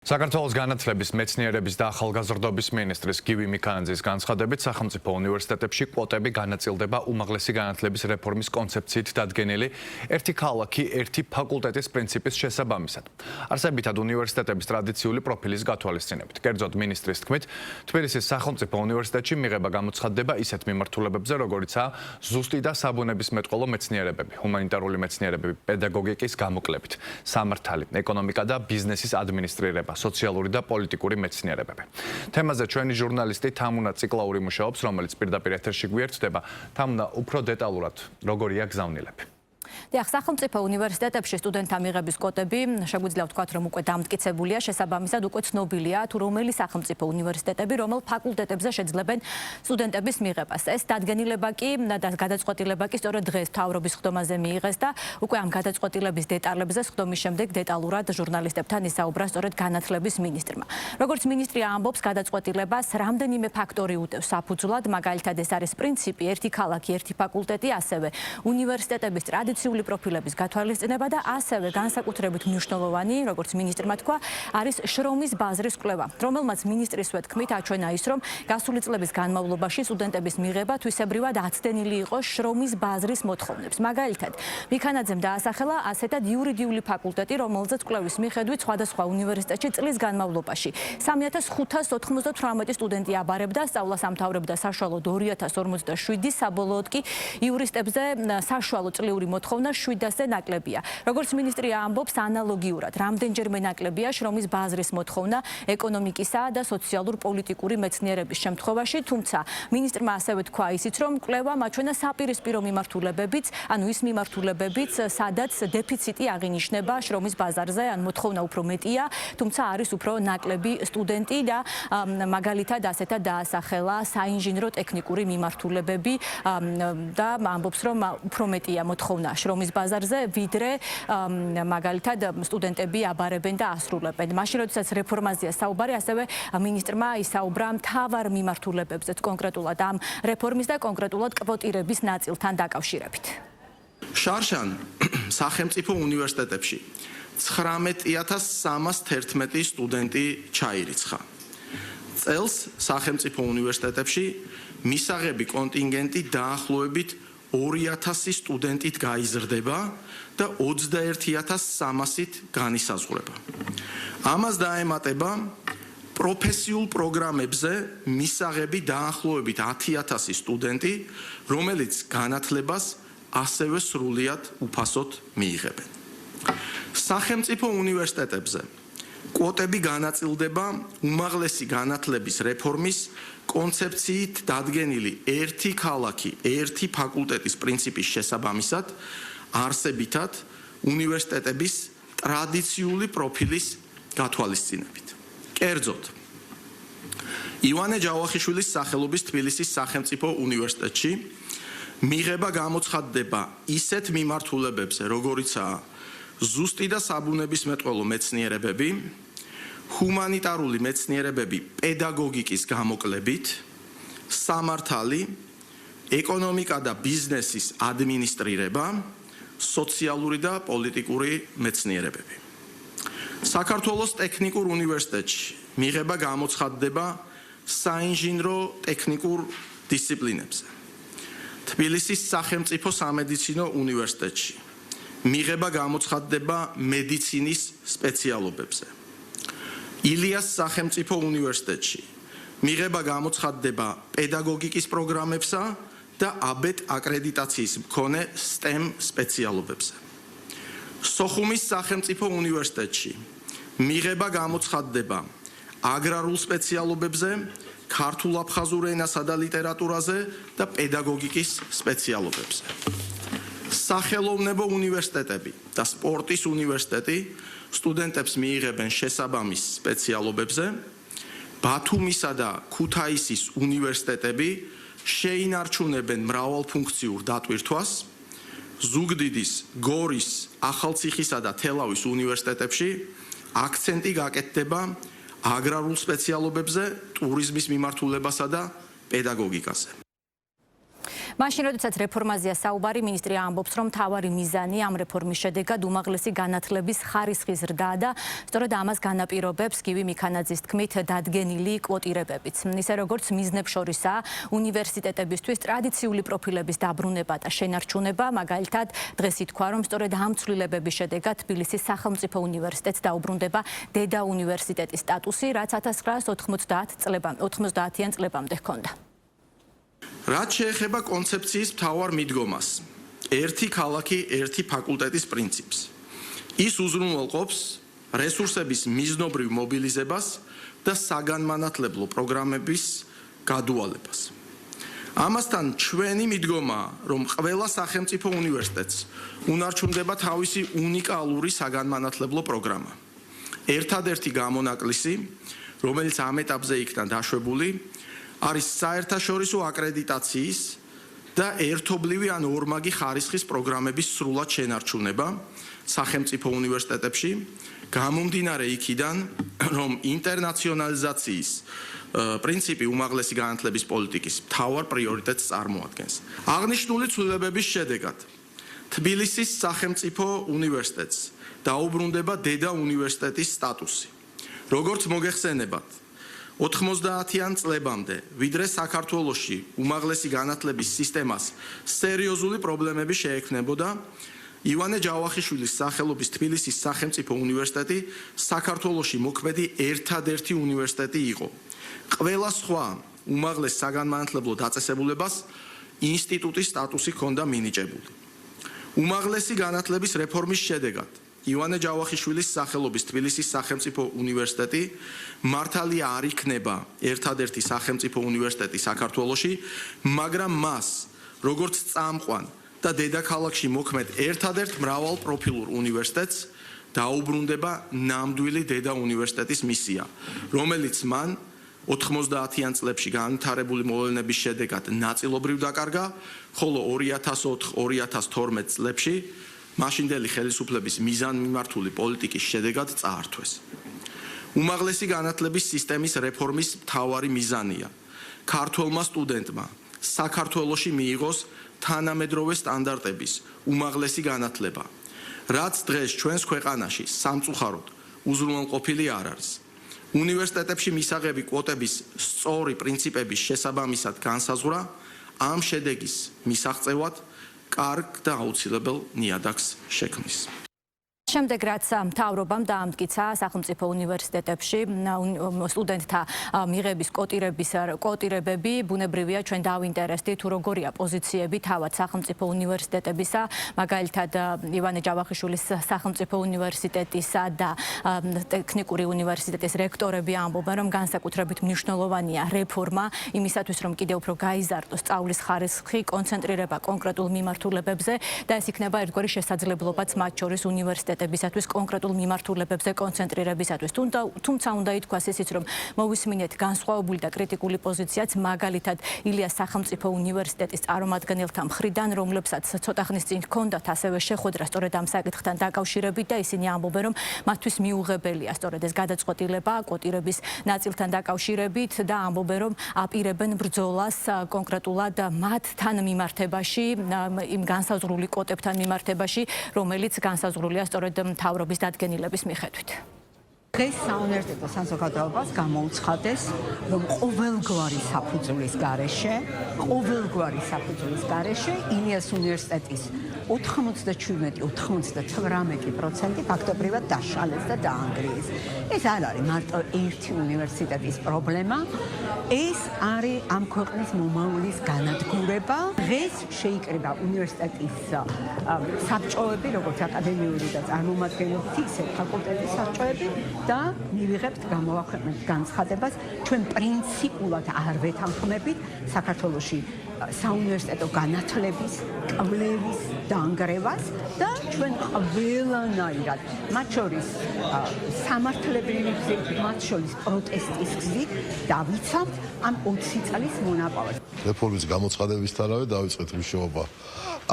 საქართველოს განათლების, მეცნიერების და ახალგაზრდობის მინისტრის გივი მიქანაძის განცხადებით, სახელმწიფო უნივერსიტეტებში კვოტები განაწილდება უმაღლესი განათლების რეფორმის კონცეფციით დადგენილი ერთი ქალაქი, ერთი ფაკულტეტის პრინციპის შესაბამისად. არსებითად უნივერსიტეტების ტრადიციული პროფილის გათვალისწინებით. კერძოდ მინისტრის თქმით, თბილისის სახელმწიფო უნივერსიტეტში მიღება გამოცხადდება ისეთ მიმართულებებზე, როგორიცაა ზუსტი და საბუნებისმეტყველო მეცნიერებები, ჰუმანიტარული მეცნიერებები, პედაგოგიკის გამოკლებით, სამართალი, ეკონომიკა და ბიზნესის ადმინისტრირება. სოციალური და პოლიტიკური მეცნიერებები. თემაზე ჩვენი ჟურნალისტი თამუნა ციკლაური მუშაობს, რომელიც პირდაპირ ეთერში გვერდდება. თამუნა, უფრო დეტალურად, როგორია გზავნილები? დიახ, სახელმწიფო უნივერსიტეტებში სტუდენტთა მიღების კვოტები შეგვიძლია ვთქვათ, რომ უკვე დამტკიცებულია, შესაბამისად უკვე ცნობილია, თუ რომელი სახელმწიფო უნივერსიტეტები რომელ ფაკულტეტებზე შეძლებენ სტუდენტების მიღებას. ეს დადგენილება კი და გადაწყვეტილება კი სწორედ დღეს მთავრობის ხდომაზე მიიღეს და უკვე ამ გადაწყვეტილების დეტალებზე ხდომის შემდეგ დეტალურად ჟურნალისტებთან ისაუბრა სწორედ განათლების მინისტრმა. როგორც მინისტრი ამბობს, გადაწყვეტილებას რამდენიმე ფაქტორი უტევს საფუძვლად, მაგალითად ეს არის პრინციპი ერთი ქალაქი, ერთი ფაკულტეტი, ასევე უნივერსიტეტების ტრადიციული პროფილების გათვალისწინება და ასევე განსაკუთრებით მნიშვნელოვანი, როგორც მინისტრმა თქვა, არის შრომის ბაზრის კვლევა, რომელმაც მინისტრისვე თქმით აჩვენა ის, რომ გასული წლების განმავლობაში სტუდენტების მიღება თვისებრივად აცდენილი იყო შრომის ბაზრის მოთხოვნებს. მაგალითად, მიქანაძემ დაასახელა ასეთად იურიდიული ფაკულტეტი, რომელზეც კვლევის მიხედვით სხვადასხვა უნივერსიტეტში წლის განმავლობაში 3598 სტუდენტი აბარებდა, სწავლას ამთავრებდა საშუალოდ 2057, საბოლოოდ კი იურისტებზე საშუალო წლიური მოთხოვნა 700-ზე ნაკლებია. როგორც მინისტრი ამბობს, ანალოგიურად რამდენჯერმე ნაკლებია შრომის ბაზრის მოთხოვნა ეკონომიკისა და სოციალურ-პოლიტიკური მეცნიერების შემთხვევაში, თუმცა მინისტრმა ასევე თქვა ისიც, რომ კვლევა მაჩვენა საპირისპირო მიმართულებებიც, ანუ ის მიმართულებებიც, სადაც დეფიციტი აღინიშნება შრომის ბაზარზე, ან მოთხოვნა უფრო მეტია, თუმცა არის უფრო ნაკლები სტუდენტი და მაგალითად ასეთად დაასახელა საინჟინრო ტექნიკური მიმართულებები და ამბობს, რომ უფრო მეტია მოთხოვნა შრომის ბაზარზე, ვიდრე მაგალითად სტუდენტები აბარებენ და ასრულებენ. მაშინ, როდესაც რეფორმაზეა საუბარი, ასევე მინისტრმა ისაუბრა მთავარ მიმართულებებზე, კონკრეტულად ამ რეფორმის და კონკრეტულად კვოტირების ნაწილთან დაკავშირებით. შარშან სახელმწიფო უნივერსიტეტებში 19311 სტუდენტი ჩაირიცხა. წელს სახელმწიფო უნივერსიტეტებში მისაღები კონტინგენტი დაახლოებით 2000 სტუდენტით გაიზრდება და 21300-ით განისაზღვრება. ამას დაემატება პროფესიულ პროგრამებზე მისაღები დაახლოებით 10000 სტუდენტი, რომელიც განათლებას ასევე სრულიად უფასოდ მიიღებენ. სახელმწიფო უნივერსიტეტებზე კვოტები განაწილდება უმაღლესი განათლების რეფორმის კონცეფციით დადგენილი ერთი ქალაქი, ერთი ფაკულტეტის პრინციპის შესაბამისად, არსებითად უნივერსიტეტების ტრადიციული პროფილის გათვალისწინებით. კერძოდ, ივანე ჯავახიშვილის სახელობის თბილისის სახელმწიფო უნივერსიტეტში მიღება გამოცხადდება ისეთ მიმართულებებზე, როგორიცაა ზუსტი და საბუნებისმეტყველო მეცნიერებები, ჰუმანიტარული მეცნიერებები პედაგოგიკის გამოკლებით, სამართალი, ეკონომიკა და ბიზნესის ადმინისტრირება, სოციალური და პოლიტიკური მეცნიერებები. საქართველოს ტექნიკურ უნივერსიტეტში მიღება გამოცხადდება საინჟინრო ტექნიკურ დისციპლინებზე. თბილისის სახელმწიფო სამედიცინო უნივერსიტეტში მიღება გამოცხადდება მედიცინის სპეციალობებზე. ილიას სახელმწიფო უნივერსიტეტში მიღება გამოცხადდება პედაგოგიკის პროგრამებსა და აბეტ აკრედიტაციის მქონე STEM სპეციალობებზე. სოხუმის სახელმწიფო უნივერსიტეტში მიღება გამოცხადდება აგრარულ სპეციალობებზე, ქართულ-აფხაზურ ენასა და ლიტერატურაზე და პედაგოგიკის სპეციალობებზე. სახელოვნებო უნივერსიტეტები და სპორტის უნივერსიტეტი სტუდენტებს მიიღებენ შესაბამის სპეციალობებზე. ბათუმისა და ქუთაისის უნივერსიტეტები შეინარჩუნებენ მრავალფუნქციურ დატვირთვას. ზუგდიდის, გორის, ახალციხისა და თელავის უნივერსიტეტებში აქცენტი გაკეთდება აგრარულ სპეციალობებზე, ტურიზმის მიმართულებასა და პედაგოგიკაზე. მაშინ, როდესაც რეფორმაზეა საუბარი, მინისტრი ამბობს, რომ მთავარი მიზანი ამ რეფორმის შედეგად უმაღლესი განათლების ხარისხის ზრდა და სწორედ ამას განაპირობებს გივი მიქანაძის თქმით დადგენილი კვოტირებებიც. ისე როგორც მიზნებს შორისაა უნივერსიტეტებისთვის ტრადიციული პროფილების დაბრუნება და შენარჩუნება, მაგალითად, დღეს ითქვა, რომ სწორედ ამ ცვლილებების შედეგად თბილისის სახელმწიფო უნივერსიტეტს დაუბრუნდება დედა უნივერსიტეტის სტატუსი, რაც 1990-იან წლებამდე ჰქონდა. რაც შეეხება კონცეფციის მთავარ მიდგომას, ერთი ქალაქი, ერთი ფაკულტეტის პრინციპს. ის უზრუნველყოფს რესურსების მიზნობრივ მობილიზებას და საგანმანათლებლო პროგრამების გადუალებას. ამასთან ჩვენი მიდგომაა, რომ ყველა სახელმწიფო უნივერსიტეტს უნარჩუნდება თავისი უნიკალური საგანმანათლებლო პროგრამა. ერთადერთი გამონაკლისი, რომელიც ამ ეტაპზე იქნა დაშვებული, არის საერთაშორისო აკრედიტაციის და ერთობლივი ან ორმაგი ხარისხის პროგრამების სრულად შენარჩუნება სახელმწიფო უნივერსიტეტებში, გამომდინარე იქიდან, რომ ინტერნაციონალიზაციის პრინციპი უმაღლესი განათლების პოლიტიკის მთავარ პრიორიტეტს წარმოადგენს. აღნიშნული ცვლილებების შედეგად თბილისის სახელმწიფო უნივერსიტეტს დაუბრუნდება დედა უნივერსიტეტის სტატუსი. როგორც მოგეხსენებათ, 90-იან წლებამდე, ვიდრე საქართველოში უმაღლესი განათლების სისტემას სერიოზული პრობლემები შეექმნებოდა, ივანე ჯავახიშვილის სახელობის თბილისის სახელმწიფო უნივერსიტეტი საქართველოში მოქმედი ერთადერთი უნივერსიტეტი იყო. ყველა სხვა უმაღლეს საგანმანათლებლო დაწესებულებას ინსტიტუტის სტატუსი ჰქონდა მინიჭებული. უმაღლესი განათლების რეფორმის შედეგად ივანე ჯავახიშვილის სახელობის თბილისის სახელმწიფო უნივერსიტეტი მართალი არ იქნება ერთადერთი სახელმწიფო უნივერსიტეტი საქართველოში, მაგრამ მას, როგორც წამყვან და დედაქალაქში მოქმედ ერთადერთ მრავალპროფილურ უნივერსიტეტს დაუბრუნდება ნამდვილი დედა უნივერსიტეტის მისია, რომელიც მან 90-იან წლებში განვითარებული მოვლენების შედეგად ნაწილობრივ დაკარგა, ხოლო 2004-2012 წლებში მაშინდელი ხელისუფლების მიზანმიმართული პოლიტიკის შედეგად წაართვეს. უმაღლესი განათლების სისტემის რეფორმის მთავარი მიზანია ქართველმა სტუდენტმა საქართველოში მიიღოს თანამედროვე სტანდარტების უმაღლესი განათლება, რაც დღეს ჩვენს ქვეყანაში სამწუხაროდ უზრუნველყოფილი არ არის. უნივერსიტეტებში მისაღები კვოტების სწორი პრინციპების შესაბამისად განსაზღვრა ამ შედეგის მისაღწევად კარგ და აუცილებელ ნიადაგს შექმნის. შემდეგ რაც მთავრობამ დაამტკიცა სახელმწიფო უნივერსიტეტებში სტუდენტთა მიღების კვოტირებები, ბუნებრივია ჩვენ დავინტერესდით თუ როგორია პოზიციები თავად სახელმწიფო უნივერსიტეტებისა, მაგალითად ივანე ჯავახიშვილის სახელმწიფო უნივერსიტეტისა და ტექნიკური უნივერსიტეტის რექტორები ამბობენ, რომ განსაკუთრებით მნიშვნელოვანია რეფორმა იმისათვის, რომ კიდევ უფრო გაიზარდოს სწავლის ხარისხი, კონცენტრირება კონკრეტულ მიმართულებებზე და ეს იქნება ერთგვარი შესაძლებლობაც მათ შორის უნივერსიტეტებისათვის კონკრეტულ მიმართულებებზე კონცენტრირებისათვის. თუმცა უნდა ითქვას ისიც, რომ მოვისმინეთ განსხვავებული და კრიტიკული პოზიციაც, მაგალითად ილიას სახელმწიფო უნივერსიტეტის წარმომადგენელთა მხრიდან, რომლებსაც ცოტა ხნის წინ ჰქონდათ ასევე შეხვედრა სწორედ ამ საკითხთან დაკავშირებით და ისინი ამბობენ, რომ მათთვის მიუღებელია სწორედ ეს გადაწყვეტილება კვოტირების ნაწილთან დაკავშირებით და ამბობენ, რომ აპირებენ ბრძოლას კონკრეტულად მათთან მიმართებაში, იმ განსაზღვრული კვოტებთან მიმართებაში, რომელიც განსაზღვრულია სწორედ მთავრობის დადგენილების მიხედვით. დღეს საუნივერსიტეტო საზოგადოებას გამოუცხადეს, რომ ყოველგვარი საფუძვლის გარეშე ილიას უნივერსიტეტის 97-99% ფაქტობრივად დაშალეს და დაანგრიეს. ეს არ არის მარტო ერთი უნივერსიტეტის პრობლემა, ეს არის ამ ქვეყნის მომავლის განადგურება. დღეს შეიკრიბა უნივერსიტეტის საბჭოები, როგორც აკადემიური და წარმომადგენლობითი, ისე ფაკულტეტის საბჭოები და მივიღებთ გამოვაქვეყნებთ განცხადებას, ჩვენ პრინციპულად არ ვეთანხმებით საქართველოში საუნივერსიტეტო განათლების, კვლევის დაანგრევას და ჩვენ ყველანაირად, მათ შორის სამართლებრივი გზით, მათ შორის პროტესტის გზით დავიცავთ ამ 20 წლის მონაპოვას. რეფორმის გამოცხადებისთანავე დავიწყეთ მუშაობა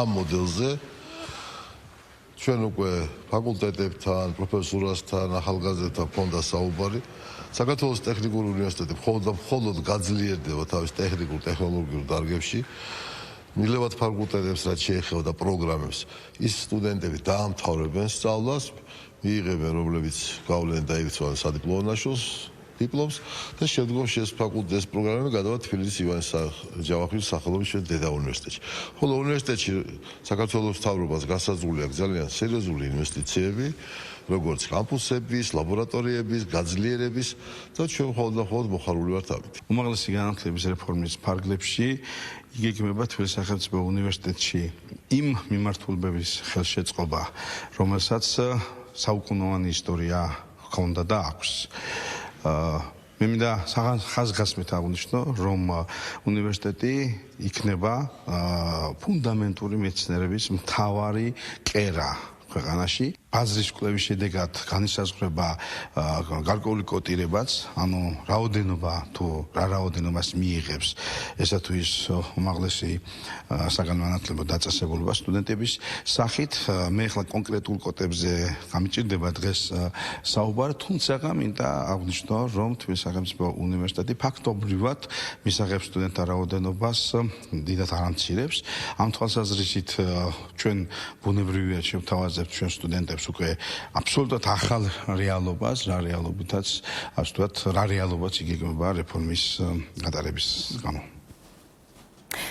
ამ მოდელზე. ჩვენ უკვე ფაკულტეტებთან, პროფესორასთან, ახალგაზრდებთან ქონდა საუბარი. საქართველოს ტექნიკური უნივერსიტეტი მხოლოდ გაძლიერდება თავის ტექნიკურ-ტექნოლოგიურ დარგებში მილევად ფაკულტეტებს რაც შეეხება პროგრამებს, ის სტუდენტები დაამთავრებენ სწავლას, მიიღებენ რომლებიც გავლენ დაირიცხავენ სადიპლომო ნაშრომს, დიპლომს და შემდგომში ეს ფაკულტეტის პროგრამები გადავა თბილისის ივანე ჯავახიშვილის სახელობის ჩვენ დედა უნივერსიტეტში. ხოლო უნივერსიტეტში საქართველოს მთავრობას გასაზრდული აქვს ძალიან სერიოზული ინვესტიციები, როგორც კამპუსების, ლაბორატორიების, გაძლიერების და ჩვენ მხოლოდ მოხარული ვართ ამით. უმაღლესი განათლების რეფორმის ფარგლებში იგეგმება თბილისის სახელმწიფო უნივერსიტეტში იმ მიმართულებების ხელშეწყობა, რომელსაც საუკუნოვანი ისტორია ჰქონდა და აქვს. მე მინდა ხაზგასმით აღვნიშნო, რომ უნივერსიტეტი იქნება ფუნდამენტური მეცნიერების მთავარი კერა ქვეყანაში. ბაზრის კვლევის შედეგად განისაზღვრება გარკვეული კოტირებაც, ანუ რაოდენობა თუ რა რაოდენობას მიიღებს ესა თუ ის უმაღლესი საგანმანათლებლო დაწესებულება სტუდენტების სახით. მე ახლა კონკრეტულ კოტებზე გამიჭირდება დღეს საუბარი, თუმცა მინდა აღვნიშნო, რომ თბილისის სახელმწიფო უნივერსიტეტი ფაქტობრივად მისაღებს სტუდენტთა რაოდენობას დიდად არ ამცირებს. ამ თვალსაზრისით ჩვენ ბუნებრივია შევთავაზებთ ჩვენ სტუდენტებს უკვე აბსოლუტურად ახალ რეალობას, რა რეალობითაც, ასე ვთქვათ, რა რეალობაც იგეგმება რეფორმის გატარების გამო.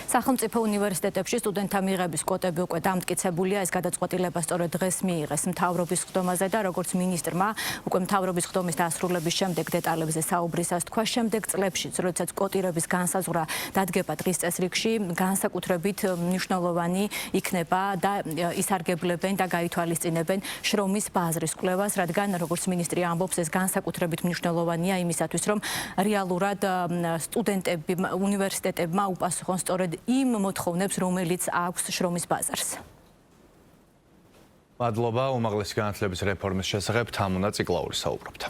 სახელმწიფო უნივერსიტეტებში სტუდენტთა მიღების კვოტები უკვე დამტკიცებულია. ეს გადაწყვეტილება სწორედ დღეს მიიღეს მთავრობის ხდომაზე და როგორც მინისტრმა უკვე მთავრობის ხდომის დასრულების შემდეგ დეტალებზე საუბრისას თქვა, შემდეგ წლებშიც, როდესაც კვოტირების განსაზღვრა დადგება დღის წესრიგში, განსაკუთრებით მნიშვნელოვანი იქნება და ისარგებლებენ და გაითვალისწინებენ შრომის ბაზრის კვლევას, რადგან როგორც მინისტრი ამბობს, ეს განსაკუთრებით მნიშვნელოვანია იმისათვის, რომ რეალურად სტუდენტები უნივერსიტეტებმა უპასუხონ სწორედ იმ მოთხოვნებს, რომელიც აქვს შრომის ბაზარს. მადლობა უმაღლესი განათლების რეფორმის შესახებ თამუნა ციკლაური საუბრობდა.